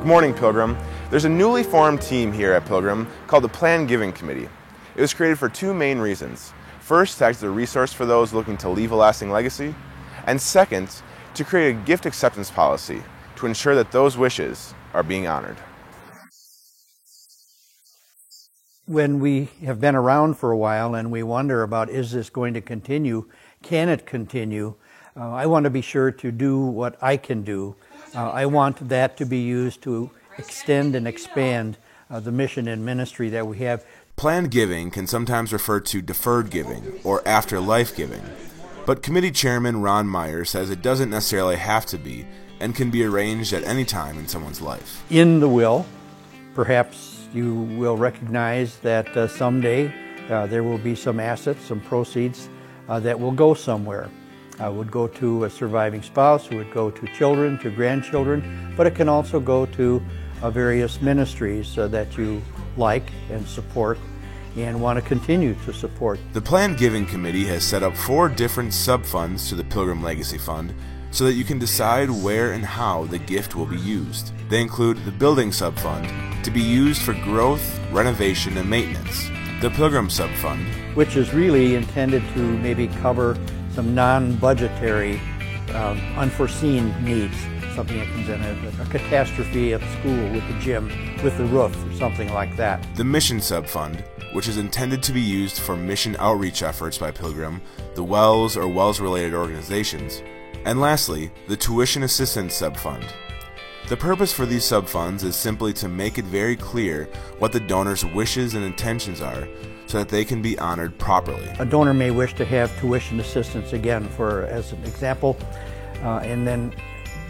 morning, Pilgrim. There's a newly formed team here at Pilgrim called the Planned Giving Committee. It was created for two main reasons. First, to act as a resource for those looking to leave a lasting legacy, and second, to create a gift acceptance policy to ensure that those wishes are being honored. When we have been around for a while and we wonder about, is this going to continue? Can it continue? I want to be sure to do what I can do. I want that to be used to extend and expand the mission and ministry that we have. Planned giving can sometimes refer to deferred giving or after-life giving, but Committee Chairman Ron Meyer says it doesn't necessarily have to be and can be arranged at any time in someone's life. In the will, perhaps you will recognize that someday there will be some assets, some proceeds that will go somewhere. Would go to a surviving spouse, would go to children, to grandchildren, but it can also go to various ministries that you like and support and want to continue to support. The Planned Giving Committee has set up 4 different sub-funds to the Pilgrim Legacy Fund so that you can decide where and how the gift will be used. They include the Building Sub-Fund to be used for growth, renovation, and maintenance. The Pilgrim Sub-Fund, which is really intended to maybe cover some non-budgetary, unforeseen needs, something that comes in, a catastrophe at school with the gym, with the roof, or something like that. The Mission Sub-Fund, which is intended to be used for mission outreach efforts by Pilgrim, the WELS or WELS-related organizations. And lastly, the Tuition Assistance Sub-Fund. The purpose for these sub-funds is simply to make it very clear what the donor's wishes and intentions are so that they can be honored properly. A donor may wish to have tuition assistance again, as an example, and then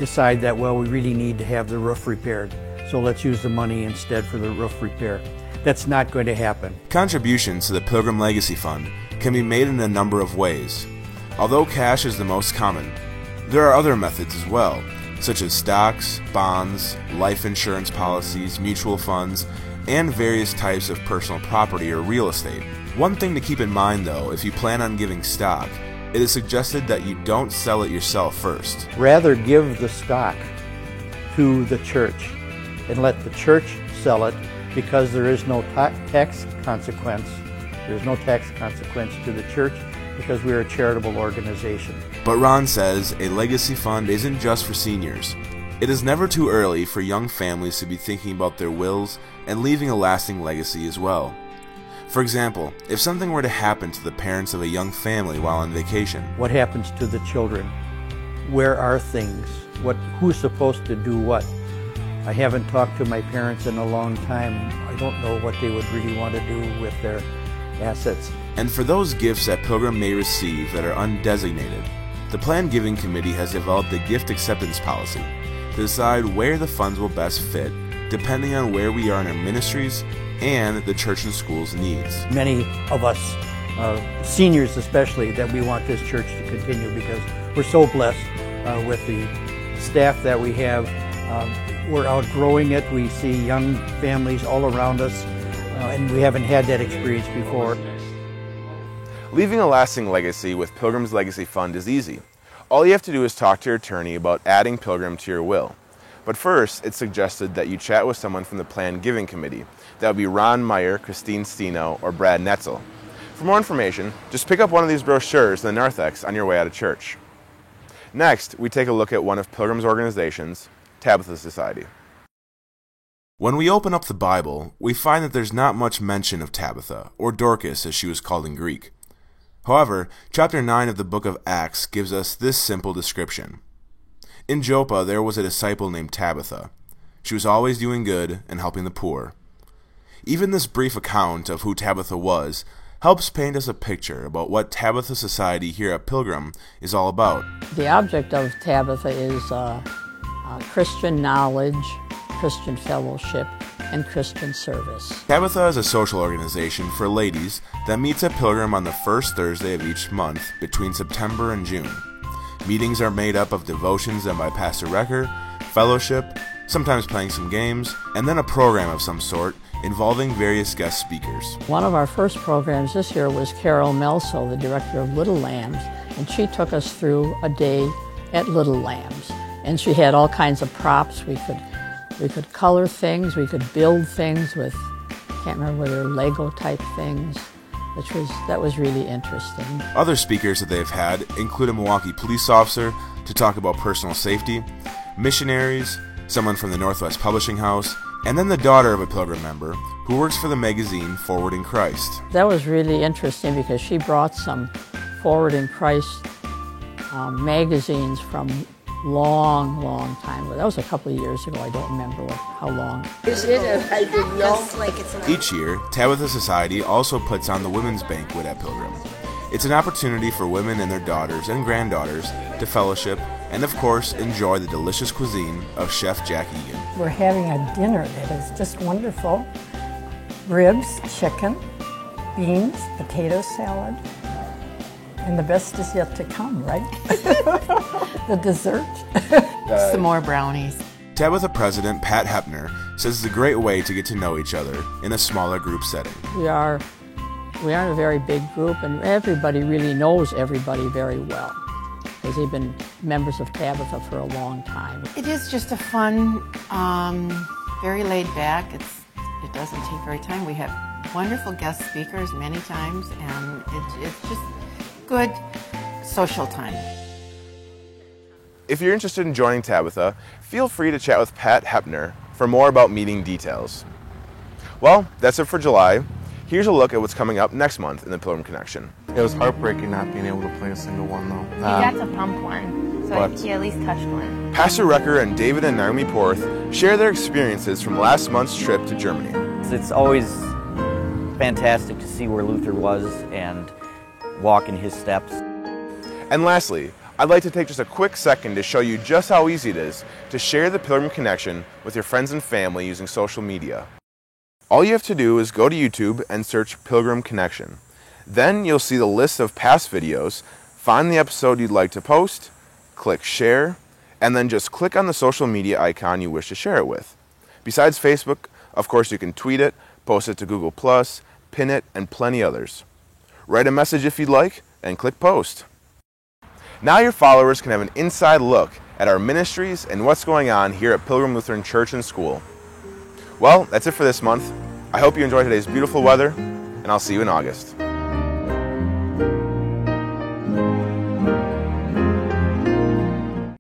decide that, well, we really need to have the roof repaired, so let's use the money instead for the roof repair. That's not going to happen. Contributions to the Pilgrim Legacy Fund can be made in a number of ways. Although cash is the most common, there are other methods as well, such as stocks, bonds, life insurance policies, mutual funds, and various types of personal property or real estate. One thing to keep in mind though, if you plan on giving stock, it is suggested that you don't sell it yourself first. Rather give the stock to the church and let the church sell it, because there is no tax consequence. There's no tax consequence to the church because we're a charitable organization. But Ron says a legacy fund isn't just for seniors. It is never too early for young families to be thinking about their wills and leaving a lasting legacy as well. For example, if something were to happen to the parents of a young family while on vacation. What happens to the children? Where are things? Who's supposed to do what? I haven't talked to my parents in a long time. I don't know what they would really want to do with their assets. And for those gifts that Pilgrim may receive that are undesignated, the Planned Giving Committee has developed a gift acceptance policy to decide where the funds will best fit, depending on where we are in our ministries and the church and school's needs. Many of us, seniors especially, that we want this church to continue because we're so blessed with the staff that we have. We're outgrowing it. We see young families all around us, and we haven't had that experience before. Leaving a lasting legacy with Pilgrim's Legacy Fund is easy. All you have to do is talk to your attorney about adding Pilgrim to your will. But first, it's suggested that you chat with someone from the Planned Giving Committee. That would be Ron Meyer, Christine Steno, or Brad Netzel. For more information, just pick up one of these brochures in the narthex on your way out of church. Next, we take a look at one of Pilgrim's organizations, Tabitha Society. When we open up the Bible, we find that there's not much mention of Tabitha, or Dorcas as she was called in Greek. However, chapter 9 of the book of Acts gives us this simple description. In Joppa there was a disciple named Tabitha. She was always doing good and helping the poor. Even this brief account of who Tabitha was helps paint us a picture about what Tabitha Society here at Pilgrim is all about. The object of Tabitha is Christian knowledge, Christian fellowship, and Christian service. Tabitha is a social organization for ladies that meets at Pilgrim on the first Thursday of each month between September and June. Meetings are made up of devotions done by Pastor Recker, fellowship, sometimes playing some games, and then a program of some sort involving various guest speakers. One of our first programs this year was Carol Melso, the director of Little Lambs, and she took us through a day at Little Lambs. And she had all kinds of props. We could We could color things, we could build things with, can't remember whether Lego type things, that was really interesting. Other speakers that they've had include a Milwaukee police officer to talk about personal safety, missionaries, someone from the Northwest Publishing House, and then the daughter of a Pilgrim member who works for the magazine Forward in Christ. That was really interesting because she brought some Forward in Christ magazines from long time ago. That was a couple of years ago. I don't remember how long. Is it? I didn't know. Each year, Tabitha Society also puts on the Women's Banquet at Pilgrim. It's an opportunity for women and their daughters and granddaughters to fellowship and, of course, enjoy the delicious cuisine of Chef Jack Egan. We're having a dinner that is just wonderful. Ribs, chicken, beans, potato salad, and the best is yet to come, right? The dessert. Some more brownies. Tabitha President Pat Hepner says it's a great way to get to know each other in a smaller group setting. We aren't a very big group, and everybody really knows everybody very well because they've been members of Tabitha for a long time. It is just a fun, very laid back. It doesn't take very time. We have wonderful guest speakers many times, and it's just good social time. If you're interested in joining Tabitha, feel free to chat with Pat Hepner for more about meeting details. Well, that's it for July. Here's a look at what's coming up next month in the Pilgrim Connection. It was heartbreaking not being able to play a single one, though. He got to pump one, so he at least touched one. Pastor Recker and David and Naomi Porth share their experiences from last month's trip to Germany. It's always fantastic to see where Luther was and walk in his steps. And lastly, I'd like to take just a quick second to show you just how easy it is to share the Pilgrim Connection with your friends and family using social media. All you have to do is go to YouTube and search Pilgrim Connection. Then you'll see the list of past videos, find the episode you'd like to post, click share, and then just click on the social media icon you wish to share it with. Besides Facebook, of course, you can tweet it, post it to Google+, pin it, and plenty others. Write a message if you'd like, and click post. Now your followers can have an inside look at our ministries and what's going on here at Pilgrim Lutheran Church and School. Well, that's it for this month. I hope you enjoyed today's beautiful weather, and I'll see you in August.